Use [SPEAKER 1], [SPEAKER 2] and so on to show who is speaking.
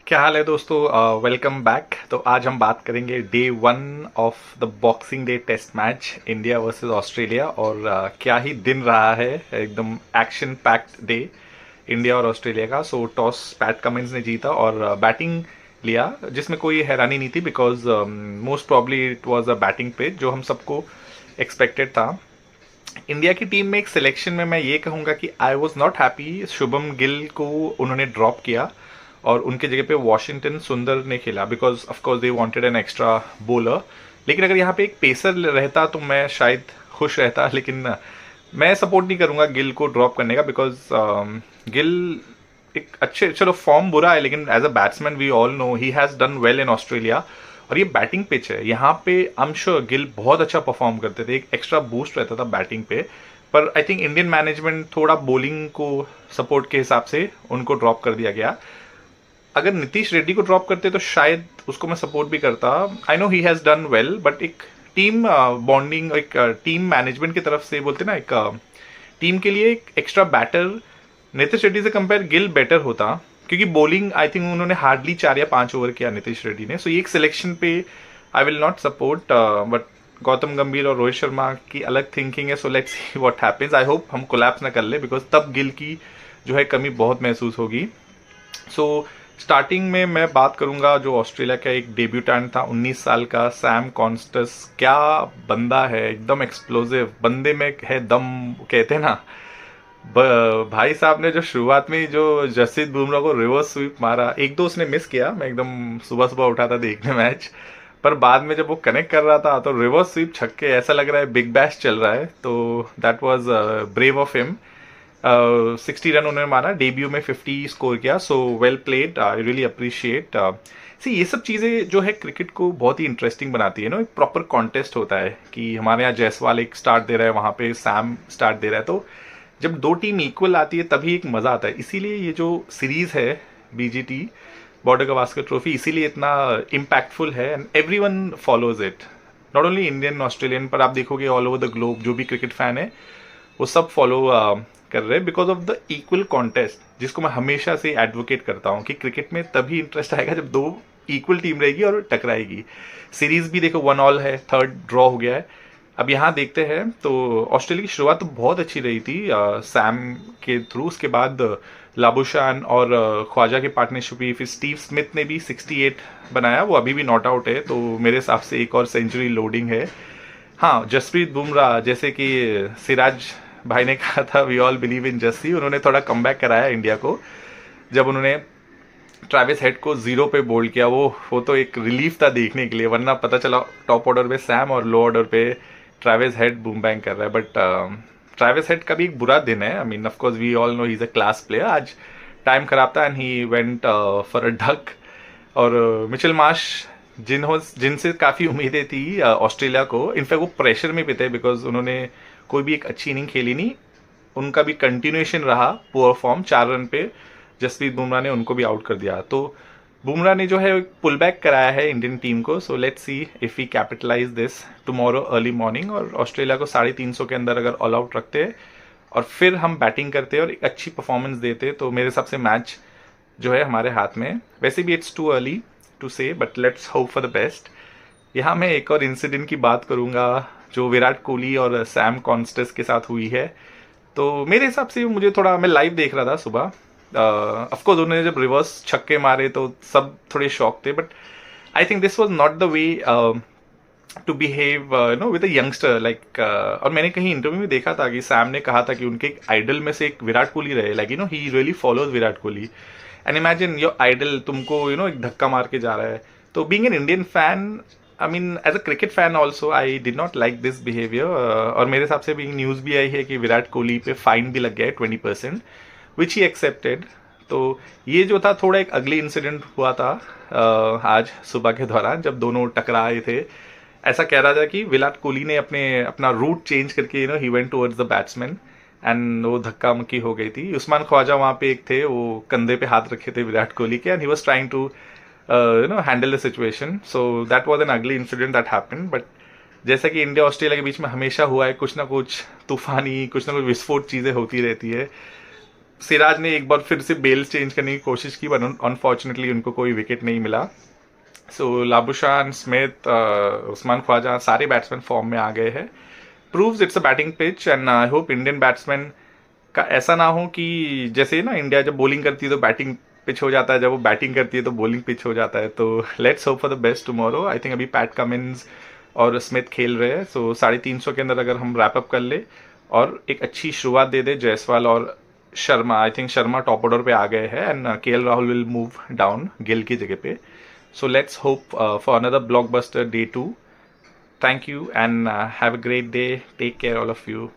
[SPEAKER 1] क्या हाल है दोस्तों। Welcome back. तो आज हम बात करेंगे day 1 of the Boxing Day test match India versus Australia. और क्या ही दिन रहा है, एकदम एक्शन पैक्ड डे इंडिया और ऑस्ट्रेलिया का। सो टॉस पैट कमिंस ने जीता और बैटिंग लिया, जिसमें कोई हैरानी नहीं थी because most probably it was a batting pitch जो हम सबको एक्सपेक्टेड था। इंडिया की टीम में एक सिलेक्शन में मैं ये कहूंगा कि I was not happy. Shubham Gill को उन्होंने ड्रॉप किया और उनके जगह पे वॉशिंगटन सुंदर ने खेला because of course they wanted an extra bowler. लेकिन अगर यहाँ पे एक पेसर रहता तो मैं शायद खुश रहता, लेकिन मैं सपोर्ट नहीं करूंगा गिल को ड्रॉप करने का बिकॉज गिल एक अच्छे, चलो फॉर्म बुरा है लेकिन as a batsman we all know he has done well in Australia. और ये बैटिंग पिच है, यहाँ पे आई एम श्योर गिल बहुत अच्छा परफॉर्म करते थे, एक एक्स्ट्रा बूस्ट रहता था बैटिंग पे। पर आई थिंक इंडियन मैनेजमेंट थोड़ा बॉलिंग को सपोर्ट के हिसाब से उनको ड्रॉप कर दिया गया। अगर नीतीश रेड्डी को ड्रॉप करते तो शायद उसको मैं सपोर्ट भी करता। I know he has done well, but एक टीम बॉन्डिंग, एक टीम मैनेजमेंट की तरफ से बोलते ना, एक टीम के लिए एक एक्स्ट्रा बैटर नीतीश रेड्डी से कंपेयर गिल बेटर होता, क्योंकि बॉलिंग आई थिंक उन्होंने हार्डली 4 या 5 ओवर किया नीतीश रेड्डी ने। सो ये एक सिलेक्शन पे I will not support, but Gautam गंभीर और रोहित शर्मा की अलग थिंकिंग है। सो let's see what happens. I hope हम कोलैप्स ना कर ले बिकॉज तब गिल की जो है कमी बहुत महसूस होगी। सो स्टार्टिंग में मैं बात करूंगा जो ऑस्ट्रेलिया का एक डेब्यूटेंट था 19 साल का सैम कॉन्स्टस। क्या बंदा है, एकदम एक्सप्लोसिव, बंदे में है दम कहते हैं ना। भाई साहब ने जो शुरुआत में जो जसप्रीत बुमराह को रिवर्स स्वीप मारा, एक दो उसने मिस किया, मैं एकदम सुबह सुबह उठा था देखने मैच, पर बाद में जब वो कनेक्ट कर रहा था तो रिवर्स स्वीप छक्के, ऐसा लग रहा है बिग बैश चल रहा है। तो that was brave of him. 60 run उन्होंने मारा, डेब्यू में 50 स्कोर किया। So well played, I really appreciate. See ये सब चीज़ें जो है क्रिकेट को बहुत ही इंटरेस्टिंग बनाती है ना। एक प्रॉपर कॉन्टेस्ट होता है कि हमारे यहाँ जायसवाल एक स्टार्ट दे रहा है, वहाँ पे सैम स्टार्ट दे रहा है, तो जब दो टीम इक्वल आती है तभी एक मज़ा आता है। इसीलिए ये जो सीरीज़ है बीजीटी बॉर्डर गवास्कर ट्रॉफी इसीलिए इतना इम्पैक्टफुल है and everyone follows it, not only Indian Australian, पर आप देखोगे ऑल ओवर द ग्लोब जो भी क्रिकेट फैन है वो सब फॉलो कर रहे हैं because of the equal contest, जिसको मैं हमेशा से एडवोकेट करता हूँ कि क्रिकेट में तभी इंटरेस्ट आएगा जब दो इक्वल टीम रहेगी और टकराएगी। सीरीज भी देखो 1-1 है, थर्ड ड्रॉ हो गया है। अब यहाँ देखते हैं तो ऑस्ट्रेलिया की शुरुआत तो बहुत अच्छी रही थी सैम के थ्रू। उसके बाद लाबुशान और ख्वाजा के पार्टनरशिप भी, फिर स्टीव स्मिथ ने भी 68 बनाया, वो अभी भी नॉट आउट है, तो मेरे हिसाब से एक और सेंचुरी लोडिंग है। हाँ, जसप्रीत बुमराह, जैसे कि सिराज भाई ने कहा था we all believe in Jassi, उन्होंने थोड़ा कमबैक कराया इंडिया को जब उन्होंने ट्रैविस हेड को 0 पे बोल्ड किया। वो तो एक रिलीफ था देखने के लिए, वरना पता चला टॉप ऑर्डर पे सैम और लो ऑर्डर पे ट्रैविस हेड बूम बैंग कर रहा है। बट ट्रैविस हेड का भी एक बुरा दिन है। I mean of course we all know he is a class player. आज टाइम खराब था and he went for a duck. और मिचेल मार्श जिनसे काफ़ी उम्मीदें थी ऑस्ट्रेलिया को, इनफैक्ट वो प्रेशर में भी थे बिकॉज उन्होंने कोई भी एक अच्छी इनिंग खेली नहीं, उनका भी कंटिन्यूएशन रहा पुअर फॉर्म। 4 रन पे जसप्रीत बुमराह ने उनको भी आउट कर दिया। तो बुमराह ने जो है पुल बैक कराया है इंडियन टीम को। So let's see if we capitalise this tomorrow early morning, और ऑस्ट्रेलिया को 350 के अंदर अगर ऑल आउट रखते हैं और फिर हम बैटिंग करते हैं और एक अच्छी परफॉर्मेंस देते, तो मेरे हिसाब से मैच जो है हमारे हाथ में। वैसे भी इट्स टू अर्ली टू से, but let's hope for the best. यहाँ मैं एक और इंसिडेंट की बात करूंगा जो विराट कोहली और सैम कॉन्स्टस के साथ हुई है। तो मेरे हिसाब से मुझे थोड़ा, मैं लाइव देख रहा था सुबह, ऑफकोर्स उन्होंने जब रिवर्स छक्के मारे तो सब थोड़े शॉक थे, but I think this was not the way to behave no with a youngster like. और मैंने कहीं इंटरव्यू में देखा था कि सैम ने कहा था कि उनके एक आइडल में से एक विराट कोहली रहे, like he really follows Virat Kohli. And imagine your idol तुमको एक धक्का मार के जा रहा है। तो being an Indian fan, I mean as a cricket fan also, I did not like this behaviour. और मेरे हिसाब से भी न्यूज़ भी आई है कि विराट कोहली पे फाइन भी लग गया है 20%, विच ही एक्सेप्टेड। तो ये जो था थोड़ा एक अगली इंसिडेंट हुआ था आज सुबह के दौरान जब दोनों टकरा आए थे। ऐसा कह रहा था कि विराट कोहली ने अपना रूट चेंज करके he went towards the batsman and वो धक्का मुक्की हो गई थी। उस्मान ख्वाजा वहाँ पे एक थे, वो कंधे पे हाथ रखे थे विराट कोहली के, and he was trying to handle the situation. So that was an ugly incident that happened. But जैसा कि इंडिया ऑस्ट्रेलिया के बीच में हमेशा हुआ है, कुछ ना कुछ तूफानी, कुछ ना कुछ विस्फोट चीज़ें होती रहती है। सिराज ने एक बार फिर से बेल चेंज करने की कोशिश की, बट अनफॉर्चुनेटली उनको कोई विकेट नहीं मिला। सो लाबुशान, स्मिथ, उस्मान ख्वाजा, सारे बैट्समैन फॉर्म में आ गए हैं। Proves it's a batting pitch, and I hope Indian batsman का ऐसा ना हो कि जैसे ना इंडिया जब बॉलिंग करती है तो बैटिंग पिच हो जाता है, जब वो बैटिंग करती है तो बॉलिंग पिच हो जाता है। तो let's hope for the best tomorrow. I think अभी पैट कमिंस और स्मिथ खेल रहे हैं, सो 350 के अंदर अगर हम रैप अप कर ले और एक अच्छी शुरुआत दे दे जायसवाल और Sharma, I think Sharma top order पे आ गए हैं, and KL Rahul will move down Gill की जगह पे। So let's hope for another blockbuster day 2. Thank you and have a great day. Take care, all of you.